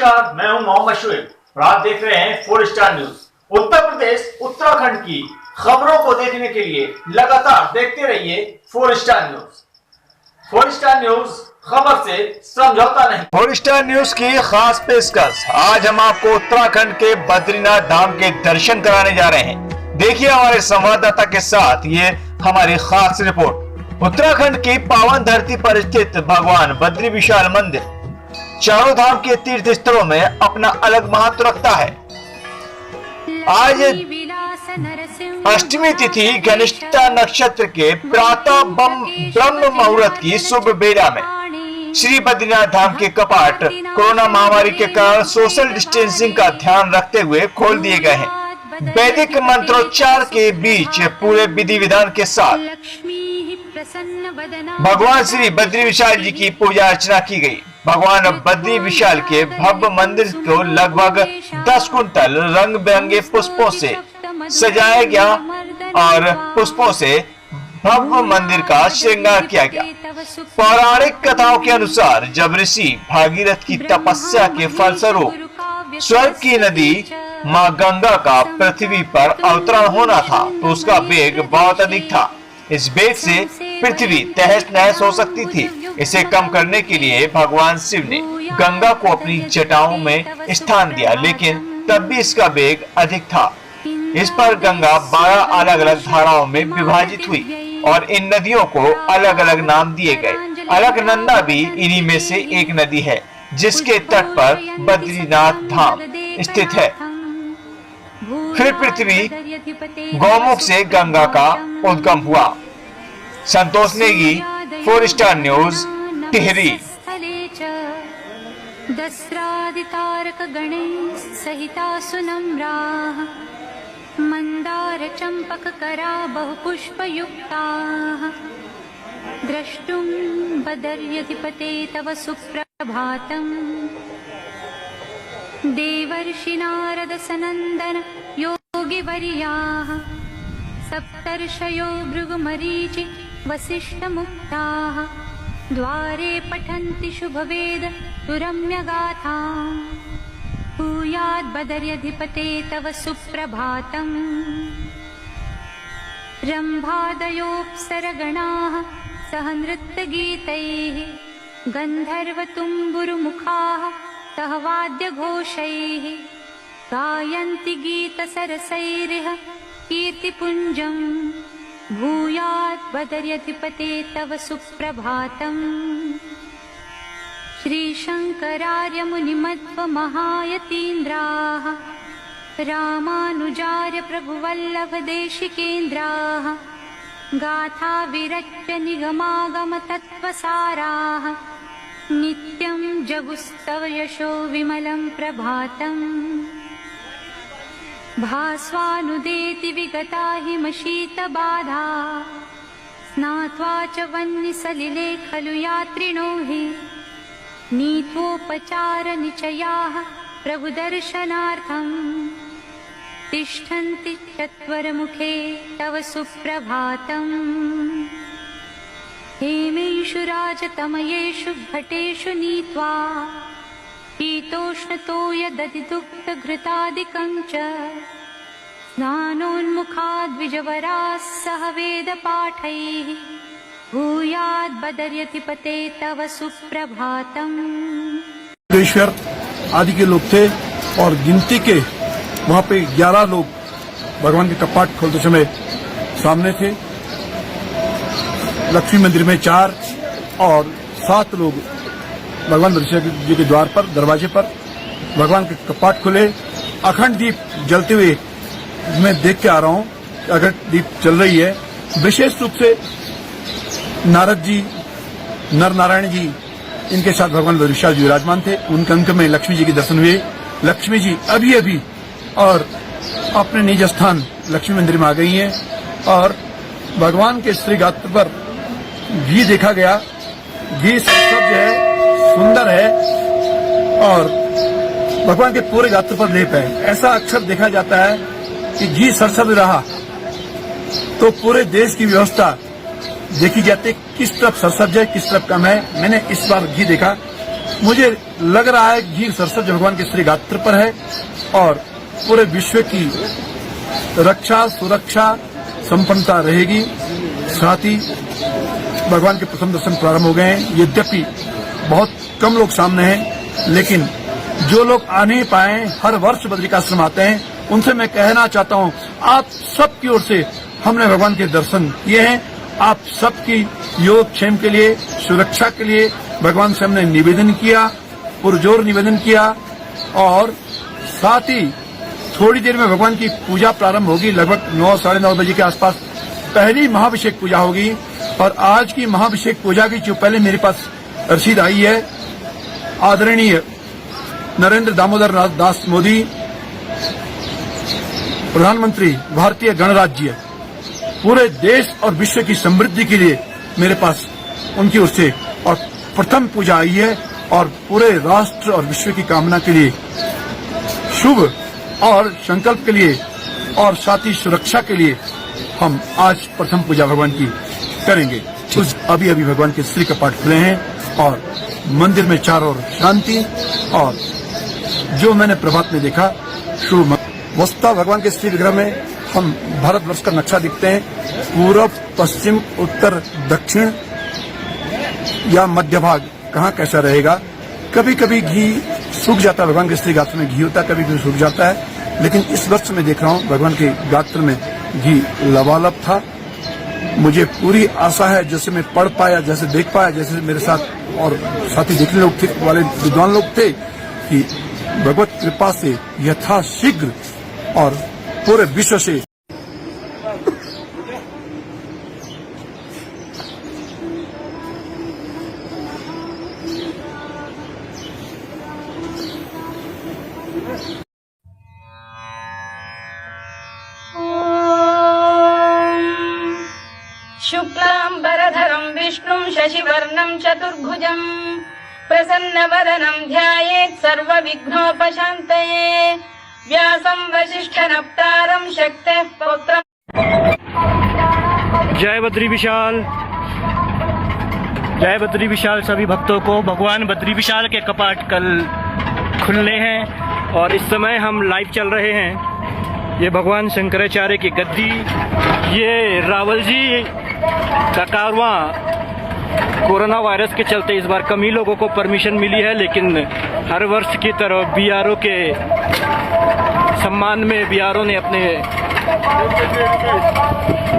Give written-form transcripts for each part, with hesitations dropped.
नमस्कार, मैं हूं मोहम्मद शुएब और आप देख रहे हैं 4 स्टार न्यूज। उत्तर प्रदेश उत्तराखंड की खबरों को देखने के लिए लगातार देखते रहिए 4 स्टार न्यूज। 4 स्टार न्यूज, खबर से समझौता नहीं। 4 स्टार न्यूज की खास पेशकश। आज हम आपको उत्तराखंड के बद्रीनाथ धाम के दर्शन कराने जा रहे हैं। देखिए हमारे संवाददाता के साथ ये हमारी खास रिपोर्ट। उत्तराखंड की पावन धरती पर स्थित भगवान बद्री विशाल मंदिर चारों धाम के तीर्थ स्थलों में अपना अलग महत्व रखता है। आज अष्टमी तिथि घनिष्ठा नक्षत्र के प्रातः ब्रह्म मुहूर्त की शुभ बेला में श्री बद्रीनाथ धाम के कपाट कोरोना महामारी के कारण सोशल डिस्टेंसिंग का ध्यान रखते हुए खोल दिए गए हैं। वैदिक मंत्रोच्चार के बीच पूरे विधि विधान के साथ भगवान श्री बद्री विशाल जी की पूजा अर्चना की गई। भगवान बद्री विशाल के भव्य मंदिर को लगभग 10 कुंतल रंग बिरंगे पुष्पों से सजाया गया और पुष्पों से भव्य मंदिर का श्रृंगार किया गया। पौराणिक कथाओं के अनुसार जब ऋषि भागीरथ की तपस्या के फलस्वरूप स्वर्ग की नदी मां गंगा का पृथ्वी पर अवतरण होना था तो उसका वेग बहुत अधिक था। इस वेग से पृथ्वी तहस नहस हो सकती थी। इसे कम करने के लिए भगवान शिव ने गंगा को अपनी जटाओं में स्थान दिया, लेकिन तब भी इसका वेग अधिक था। इस पर गंगा 12 अलग अलग धाराओं में विभाजित हुई और इन नदियों को अलग अलग नाम दिए गए। अलकनंदा भी इन्हीं में से एक नदी है जिसके तट पर बद्रीनाथ धाम स्थित है। फिर पृथ्वी गौमुख से गंगा का उद्गम हुआ। संतोष नेगी, 4 स्टार न्यूज, टिहरी। दस्रादितारक गणेश सहिता सुनम्राः मंदार चंपक करा बहुपुष्पयुक्ताः द्रष्टुं बदर्यधिपते तव सुप्रभातम् देवर्षि नारद सनंदन योगिवर्याः सप्तर्षयो भृगुमरीचि वसिष्ठमुक्ताः द्वारे पठन्ति शुभवेद सुरम्यगाथाम् भूयात् बदर्यधिपते तव सुप्रभातम् रम्भादयोऽप्सरगणाः सह नृत्यगीतैः गन्धर्वतुम्बुरुमुखाः सह वाद्यघोषैः गायन्ति गीतसरसैरिह कीर्तिपुञ्जम् भूयात् बदर्यधिपते तव सुप्रभातम् श्रीशङ्करार्य मुनिमध्वमहायतीन्द्राः रामानुजार्य प्रभुवल्लभदेशिकेन्द्राः गाथा विरच्य निगमागम तत्त्वसाराः नित्यं जगुस्तव यशो विमलं प्रभातम् भास्वानुदेति विगता हिमशीतबाधा स्नात्वा च वह्निसलिले खलु यात्रिणो हि नीत्वोपचारनिचयाः प्रभुदर्शनार्थम् तिष्ठन्ति चत्वरमुखे तव सुप्रभातम् हेमेषु राजतमयेषु घटेषु नीत्वा शीतोष्णतोयदधिदुग्धघृतादिकं च स्नानोन्मुखाद्विजवराः सह वेदपाठैः भूयात् बदर्यधिपते तव सुप्रभातम्। ईश्वर आदि के लोग थे और गिनती के वहाँ पे 11 लोग भगवान के कपाट खोलते समय सामने थे। लक्ष्मी मंदिर में 4 और 7 लोग भगवान बद्रीनाथ जी के द्वार पर, दरवाजे पर भगवान के कपाट खुले। अखंड दीप जलते हुए मैं देख के आ रहा हूँ, अखंड दीप चल रही है। विशेष रूप से नारद जी, नर नारायण जी, इनके साथ भगवान विशाल जी विराजमान थे। उनके अंक में लक्ष्मी जी के दर्शन हुए। लक्ष्मी जी अभी अभी और अपने निज स्थान लक्ष्मी मंदिर में आ गई हैं और भगवान के श्री गात्र पर घी देखा गया। घी सब जो है सुंदर है और भगवान के पूरे गात्र पर लेप है। ऐसा अक्सर देखा जाता है कि घी सरसर रहा तो पूरे देश की व्यवस्था देखी जाती है, किस तरफ सरसब्ज है किस तरफ कम है। मैंने इस बार घी देखा मुझे लग रहा है घी सरसर जो भगवान के श्री गात्र पर है और पूरे विश्व की रक्षा सुरक्षा संपन्नता रहेगी। साथ ही भगवान के प्रथम दर्शन प्रारंभ हो गए हैं। यद्यपि बहुत कम लोग सामने हैं, लेकिन जो लोग आ नहीं पाए हर वर्ष बद्रिकाश्रम आते हैं, उनसे मैं कहना चाहता हूं, आप सबकी ओर से हमने भगवान के दर्शन किए हैं। आप सबकी योग क्षेम के लिए, सुरक्षा के लिए भगवान से हमने निवेदन किया, पुरजोर निवेदन किया। और साथ ही थोड़ी देर में भगवान की पूजा प्रारंभ होगी। लगभग 9 साढ़े 9 बजे के आसपास पहली महाभिषेक पूजा होगी। और आज की महाभिषेक पूजा की जो पहले मेरे पास रसीद आई है, आदरणीय नरेंद्र दामोदर दास मोदी, प्रधानमंत्री भारतीय गणराज्य, पूरे देश और विश्व की समृद्धि के लिए मेरे पास उनकी ओर से और प्रथम पूजा आई है। और पूरे राष्ट्र और विश्व की कामना के लिए, शुभ और संकल्प के लिए और साथ ही सुरक्षा के लिए हम आज प्रथम पूजा भगवान की करेंगे। अभी अभी भगवान के श्री कपाट खुले हैं और मंदिर में चारों ओर शांति। और जो मैंने प्रभात में देखा, शुभ वस्तुतः भगवान के श्री विग्रह में हम भारतवर्ष का नक्शा दिखते हैं। पूर्व, पश्चिम, उत्तर, दक्षिण या मध्य भाग कहाँ कैसा रहेगा। कभी कभी घी सूख जाता है, भगवान के श्री गात्र में घी होता है, कभी कभी सूख जाता है। लेकिन इस वर्ष में देख रहा हूँ भगवान के गात्र में घी लबालब था। मुझे पूरी आशा है, जैसे मैं पढ़ पाया, जैसे देख पाया, जैसे मेरे साथ और साथी देखने लोग थे, वाले विद्वान लोग थे, कि भगवत कृपा से यथाशीघ्र और पूरे विश्व से शुक्लांबरधरं विष्णुं शशिवर्णं चतुर्भुजं प्रसन्नवदनं ध्यायेत् सर्वविघ्नोपशान्तये व्यासं वसिष्ठनप्तारं शक्तेः पौत्रम्। जय बद्री विशाल, जय बद्री विशाल। सभी भक्तों को भगवान बद्री विशाल के कपाट कल खुलने हैं और इस समय हम लाइव चल रहे हैं। ये भगवान शंकराचार्य की गद्दी, ये रावल जी का कारवां। कोरोना वायरस के चलते इस बार कम ही लोगों को परमिशन मिली है, लेकिन हर वर्ष की तरह बीआरओ के सम्मान में बीआरओ ने अपने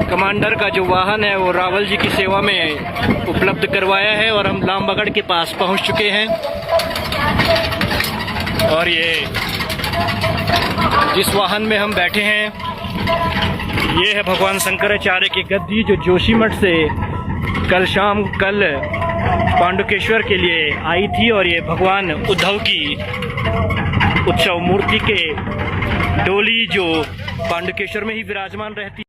कमांडर का जो वाहन है वो रावल जी की सेवा में उपलब्ध करवाया है। और हम लामबगड़ के पास पहुंच चुके हैं और ये जिस वाहन में हम बैठे हैं ये है भगवान शंकराचार्य की गद्दी, जो जोशीमठ से कल पांडुकेश्वर के लिए आई थी। और ये भगवान उद्धव की उत्सव मूर्ति के डोली जो पांडुकेश्वर में ही विराजमान रहती